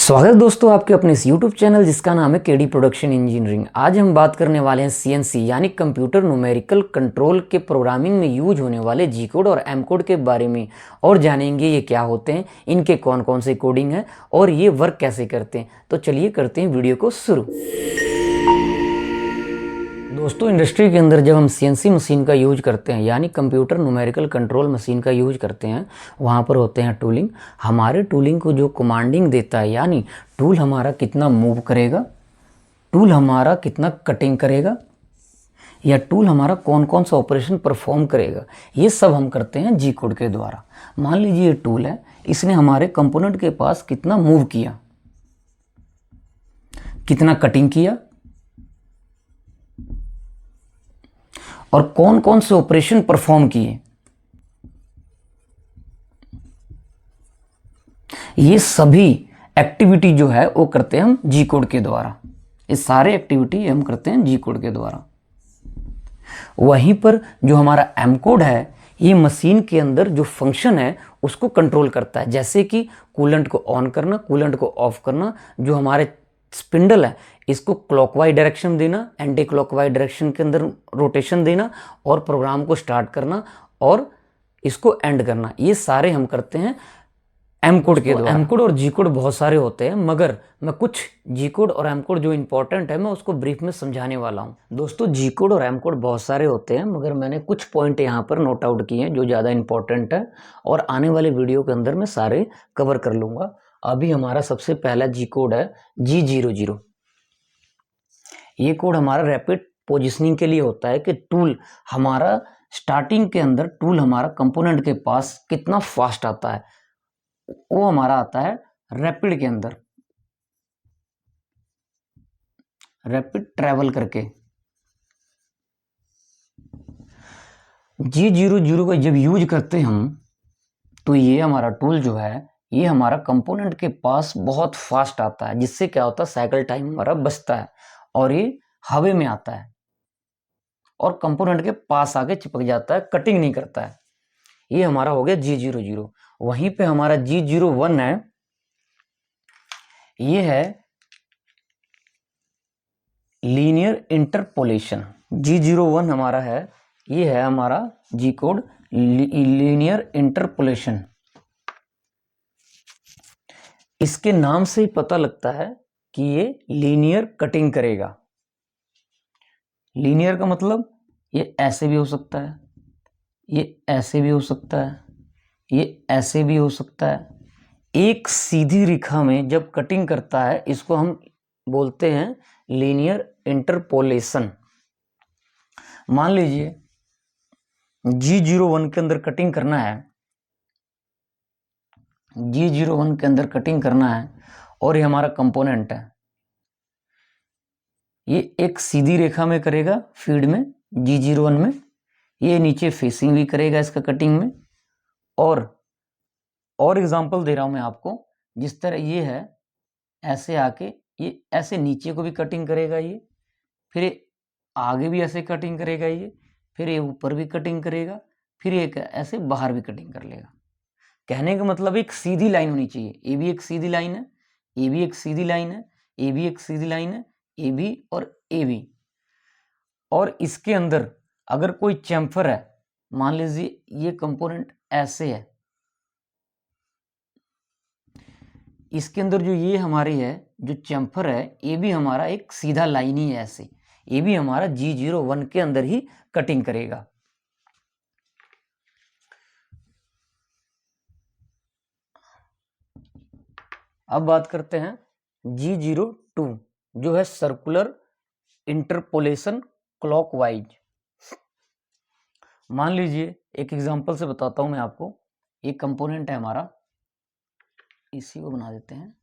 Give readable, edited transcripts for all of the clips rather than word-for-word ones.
स्वागत है दोस्तों आपके अपने इस YouTube चैनल जिसका नाम है केडी प्रोडक्शन इंजीनियरिंग। आज हम बात करने वाले हैं सीएनसी यानी कंप्यूटर न्यूमेरिकल कंट्रोल के प्रोग्रामिंग में यूज होने वाले जी कोड और एम कोड के बारे में और जानेंगे ये क्या होते हैं, इनके कौन कौन से कोडिंग है और ये वर्क कैसे करते हैं। तो चलिए करते हैं वीडियो को शुरू। दोस्तों इंडस्ट्री के अंदर जब हम सीएनसी मशीन का यूज करते हैं यानी कंप्यूटर न्यूमेरिकल कंट्रोल मशीन का यूज करते हैं, वहाँ पर होते हैं टूलिंग। हमारे टूलिंग को जो कमांडिंग देता है यानी टूल हमारा कितना मूव करेगा, टूल हमारा कितना कटिंग करेगा या टूल हमारा कौन कौन सा ऑपरेशन परफॉर्म करेगा, ये सब हम करते हैं जी कोड के द्वारा। मान लीजिए ये टूल है, इसने हमारे कंपोनेंट के पास कितना मूव किया, कितना कटिंग किया और कौन कौन से ऑपरेशन परफॉर्म किए, ये सभी एक्टिविटी जो है वो करते हैं हम जी कोड के द्वारा। ये सारे एक्टिविटी हम करते हैं जी कोड के द्वारा। वहीं पर जो हमारा एम कोड है, ये मशीन के अंदर जो फंक्शन है उसको कंट्रोल करता है, जैसे कि कूलेंट को ऑन करना, कूलेंट को ऑफ करना। जो हमारे स्पिंडल है इसको क्लॉकवाइज डायरेक्शन देना, एंटी क्लॉकवाइज डायरेक्शन के अंदर रोटेशन देना और प्रोग्राम को स्टार्ट करना और इसको एंड करना, ये सारे हम करते हैं एम कोड के द्वारा। एम कोड और जी कोड बहुत सारे होते हैं, मगर मैं कुछ जी कोड और एम कोड जो इंपॉर्टेंट है मैं उसको ब्रीफ में समझाने वाला हूँ। दोस्तों जी कोड और एम कोड बहुत सारे होते हैं, मगर मैंने कुछ पॉइंट यहाँ पर नोट आउट किए हैं जो ज़्यादा इंपॉर्टेंट है और आने वाले वीडियो के अंदर मैं सारे कवर कर लूँगा। अभी हमारा सबसे पहला जी कोड है G00। ये कोड हमारा रैपिड पोजिशनिंग के लिए होता है कि टूल हमारा स्टार्टिंग के अंदर टूल हमारा कंपोनेंट के पास कितना फास्ट आता है, वो हमारा आता है रैपिड के अंदर, रैपिड ट्रैवल करके। G00 का जब यूज करते हैं हम, तो ये हमारा टूल जो है ये हमारा कंपोनेंट के पास बहुत फास्ट आता है, जिससे क्या होता है साइकिल टाइम हमारा बचता है और ये हवा में आता है और कंपोनेंट के पास आके चिपक जाता है, कटिंग नहीं करता है। ये हमारा हो गया G00। वहीं पे हमारा G01 है, ये है लीनियर इंटरपोलेशन। G01 हमारा है, ये है हमारा जी कोड लीनियर इंटरपोलेशन। इसके नाम से ही पता लगता है कि ये लीनियर कटिंग करेगा। लीनियर का मतलब ये ऐसे भी हो सकता है, ये ऐसे भी हो सकता है, ये ऐसे भी हो सकता है। एक सीधी रेखा में जब कटिंग करता है इसको हम बोलते हैं लीनियर इंटरपोलेशन। मान लीजिए G01 के अंदर कटिंग करना है, G01 के अंदर कटिंग करना है और ये हमारा कंपोनेंट है, ये एक सीधी रेखा में करेगा फीड में G01 में, ये नीचे फेसिंग भी करेगा इसका कटिंग में। और एग्जांपल दे रहा हूं मैं आपको, जिस तरह ये है ऐसे आके ये ऐसे नीचे को भी कटिंग करेगा, ये फिर ये आगे भी ऐसे कटिंग करेगा, ये फिर ये ऊपर भी कटिंग करेगा, फिर ये ऐसे बाहर भी कटिंग कर लेगा। कहने का मतलब एक सीधी लाइन होनी चाहिए, ये भी एक सीधी लाइन है, ये भी एक सीधी लाइन है, ये भी एक सीधी लाइन है, ये भी और ये भी। और इसके अंदर अगर कोई चैम्फर है, मान लीजिए ये कंपोनेंट ऐसे है, इसके अंदर जो ये हमारी है जो चैम्फर है, ये भी हमारा एक सीधा लाइन ही है ऐसे, ये भी हमारा G01 के अंदर ही कटिंग करेगा। अब बात करते हैं G02 जो है सर्कुलर इंटरपोलेशन क्लॉकवाइज। मान लीजिए एक एग्जांपल से बताता हूं मैं आपको, एक कंपोनेंट है हमारा, इसी को बना देते हैं।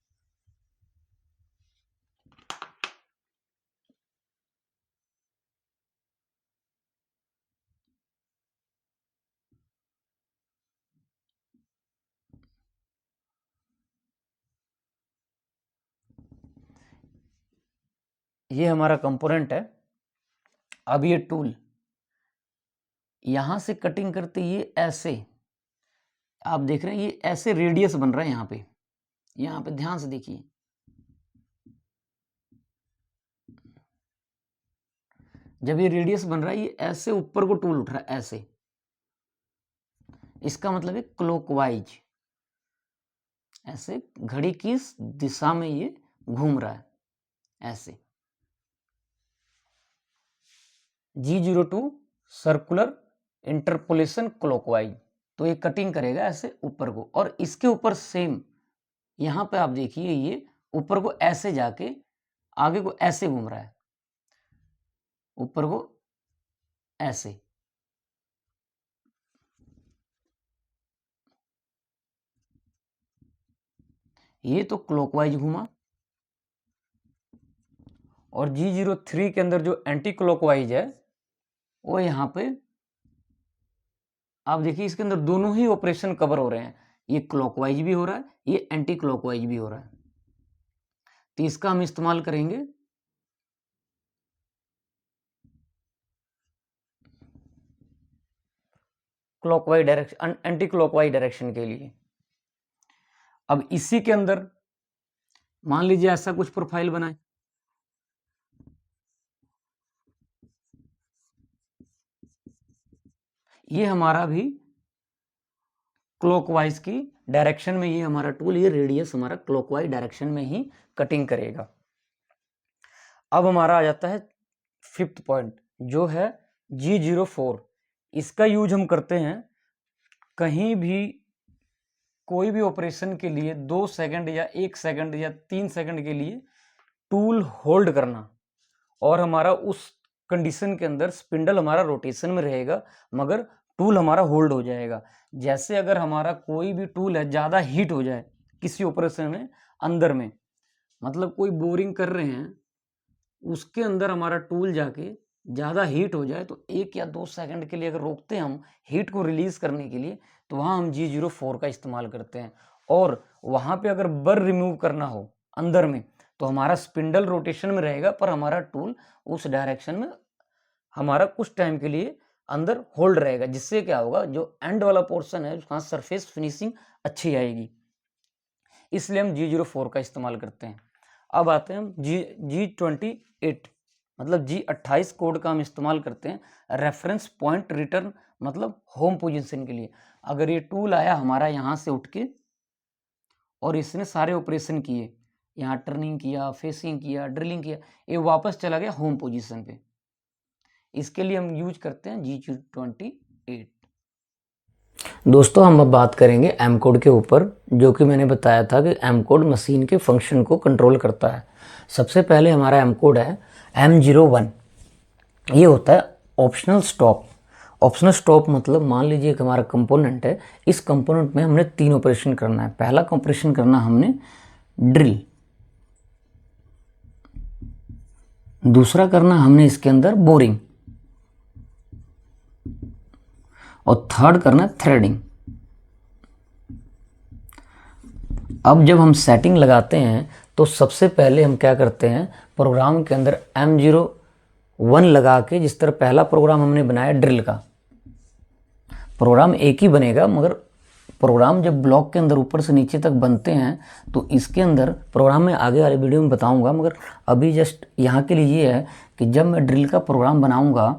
ये हमारा कंपोनेंट है। अब ये टूल यहां से कटिंग करते, ये ऐसे आप देख रहे हैं, ये ऐसे रेडियस बन रहा है यहाँ पे ध्यान से देखिए, जब ये रेडियस बन रहा है ये ऐसे ऊपर को टूल उठ रहा है ऐसे, इसका मतलब है क्लॉकवाइज, ऐसे घड़ी की दिशा में ये घूम रहा है ऐसे। G02 सर्कुलर इंटरपोलेशन क्लॉकवाइज, तो ये कटिंग करेगा ऐसे ऊपर को, और इसके ऊपर सेम यहां पे आप देखिए ये ऊपर को ऐसे जाके आगे को ऐसे घूम रहा है, ऊपर को ऐसे। ये तो क्लॉकवाइज घूमा, और G03 के अंदर जो एंटी क्लॉकवाइज है वो यहां पे आप देखिए इसके अंदर दोनों ही ऑपरेशन कवर हो रहे हैं, ये क्लॉकवाइज भी हो रहा है, ये एंटी क्लॉकवाइज भी हो रहा है। तो इसका हम इस्तेमाल करेंगे clockwise direction, anti clockwise direction के लिए। अब इसी के अंदर मान लीजिए ऐसा कुछ प्रोफाइल बनाए, ये हमारा भी क्लॉकवाइज की डायरेक्शन में, ये हमारा टूल, ये रेडियस हमारा क्लॉकवाइज डायरेक्शन में ही कटिंग करेगा। अब हमारा आ जाता है 5th पॉइंट जो है G04। इसका यूज हम करते हैं कहीं भी कोई भी ऑपरेशन के लिए 2 सेकंड या 1 सेकंड या 3 सेकंड के लिए टूल होल्ड करना, और हमारा उस कंडीशन के अंदर स्पिंडल हमारा रोटेशन में रहेगा मगर टूल हमारा होल्ड हो जाएगा। जैसे अगर हमारा कोई भी टूल है ज़्यादा हीट हो जाए किसी ऑपरेशन में अंदर में, मतलब कोई बोरिंग कर रहे हैं उसके अंदर हमारा टूल जाके ज़्यादा हीट हो जाए, तो 1 या 2 सेकंड के लिए अगर रोकते हैं हम हीट को रिलीज करने के लिए, तो वहाँ हम G04 का इस्तेमाल करते हैं। और वहाँ पे अगर बर रिमूव करना हो अंदर में तो हमारा स्पिंडल रोटेशन में रहेगा पर हमारा टूल उस डायरेक्शन में हमारा कुछ टाइम के लिए अंदर होल्ड रहेगा, जिससे क्या होगा जो एंड वाला पोर्शन है उसका सरफेस फिनिशिंग अच्छी आएगी, इसलिए हम G04 का इस्तेमाल करते हैं। अब आते हैं हम G28 मतलब G28 कोड का हम इस्तेमाल करते हैं रेफरेंस पॉइंट रिटर्न मतलब होम पोजीशन के लिए। अगर ये टूल आया हमारा यहाँ से उठ के और इसने सारे ऑपरेशन किए, यहाँ टर्निंग किया, फेसिंग किया, ड्रिलिंग किया, ये वापस चला गया होम पोजीशन पे, इसके लिए हम यूज करते हैं G28। दोस्तों हम अब बात करेंगे एम कोड के ऊपर, जो कि मैंने बताया था कि एम कोड मशीन के फंक्शन को कंट्रोल करता है। सबसे पहले हमारा एम कोड है M01। ये होता है ऑप्शनल स्टॉप। ऑप्शनल स्टॉप मतलब मान लीजिए कि हमारा कंपोनेंट है, इस कंपोनेंट में हमने 3 ऑपरेशन करना है। पहला ऑपरेशन करना हमने ड्रिल, दूसरा करना हमने इसके अंदर बोरिंग, और थर्ड करना थ्रेडिंग। अब जब हम सेटिंग लगाते हैं तो सबसे पहले हम क्या करते हैं, प्रोग्राम के अंदर M01 लगा के, जिस तरह पहला प्रोग्राम हमने बनाया ड्रिल का, प्रोग्राम एक ही बनेगा मगर प्रोग्राम जब ब्लॉक के अंदर ऊपर से नीचे तक बनते हैं तो इसके अंदर प्रोग्राम में आगे वाले वीडियो में बताऊंगा, मगर अभी जस्ट यहाँ के लिए ये है कि जब मैं ड्रिल का प्रोग्राम बनाऊंगा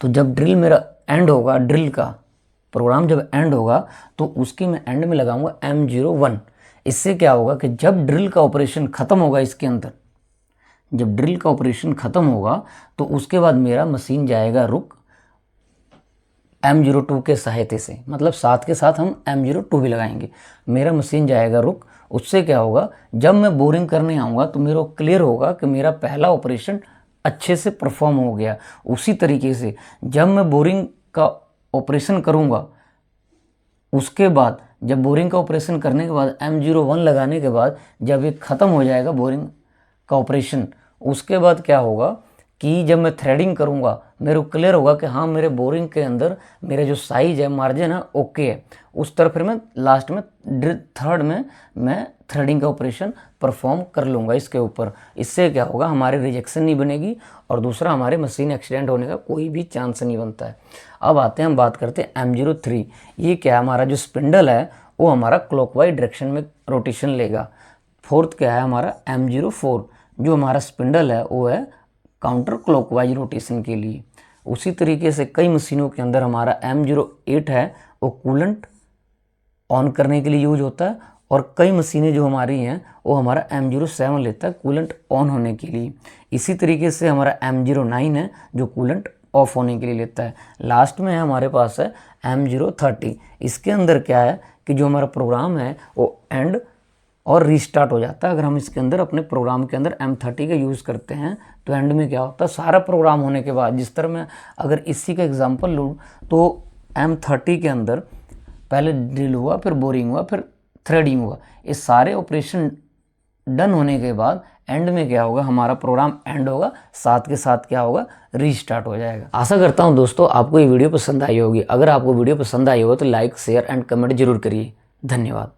तो जब ड्रिल मेरा एंड होगा, ड्रिल का प्रोग्राम जब एंड होगा तो उसकी मैं एंड में लगाऊंगा M01। इससे क्या होगा कि जब ड्रिल का ऑपरेशन ख़त्म होगा, इसके अंदर जब ड्रिल का ऑपरेशन ख़त्म होगा तो उसके बाद मेरा मशीन जाएगा रुक M02 के सहायता से, मतलब साथ के साथ हम M02 भी लगाएंगे, मेरा मशीन जाएगा रुक। उससे क्या होगा, जब मैं बोरिंग करने आऊँगा तो मेरा क्लियर होगा कि मेरा पहला ऑपरेशन अच्छे से परफॉर्म हो गया। उसी तरीके से जब मैं बोरिंग का ऑपरेशन करूँगा, उसके बाद जब बोरिंग का ऑपरेशन करने के बाद M01 लगाने के बाद जब ये ख़त्म हो जाएगा बोरिंग का ऑपरेशन, उसके बाद क्या होगा कि जब मैं थ्रेडिंग करूँगा मेरे को क्लियर होगा कि हाँ मेरे बोरिंग के अंदर मेरा जो साइज है, मार्जिन है, ओके है। उस तरह फिर मैं लास्ट में थर्ड में मैं थ्रेडिंग का ऑपरेशन परफॉर्म कर लूँगा इसके ऊपर। इससे क्या होगा, हमारे रिजेक्शन नहीं बनेगी और दूसरा हमारे मशीन एक्सीडेंट होने का कोई भी चांस नहीं बनता है। अब आते हैं, हम बात करते हैं M03। ये क्या, हमारा जो स्पिंडल है वो हमारा क्लॉकवाइज डायरेक्शन में रोटेशन लेगा। फोर्थ क्या है हमारा M04, जो हमारा स्पिंडल है वो है काउंटर क्लॉकवाइज रोटेशन के लिए। उसी तरीके से कई मशीनों के अंदर हमारा M08 है वो कूलेंट ऑन करने के लिए यूज होता है, और कई मशीनें जो हमारी हैं वो हमारा M07 लेता है कूलेंट ऑन होने के लिए। इसी तरीके से हमारा M09 है जो कूलेंट ऑफ होने के लिए लेता है। लास्ट में है हमारे पास है M030। इसके अंदर क्या है कि जो हमारा प्रोग्राम है वो एंड और रीस्टार्ट हो जाता है। अगर हम इसके अंदर अपने प्रोग्राम के अंदर M30 का यूज़ करते हैं तो एंड में क्या होता है, सारा प्रोग्राम होने के बाद, जिस तरह मैं अगर इसी का एग्जांपल लूँ तो M30 के अंदर पहले ड्रिल हुआ, फिर बोरिंग हुआ, फिर थ्रेडिंग हुआ। ये सारे ऑपरेशन डन होने के बाद एंड में क्या होगा, हमारा प्रोग्राम एंड होगा, साथ के साथ क्या होगा, रीस्टार्ट हो जाएगा। आशा करता हूँ दोस्तों आपको ये वीडियो पसंद आई होगी। अगर आपको वीडियो पसंद आई हो तो लाइक, शेयर एंड कमेंट जरूर करिए। धन्यवाद।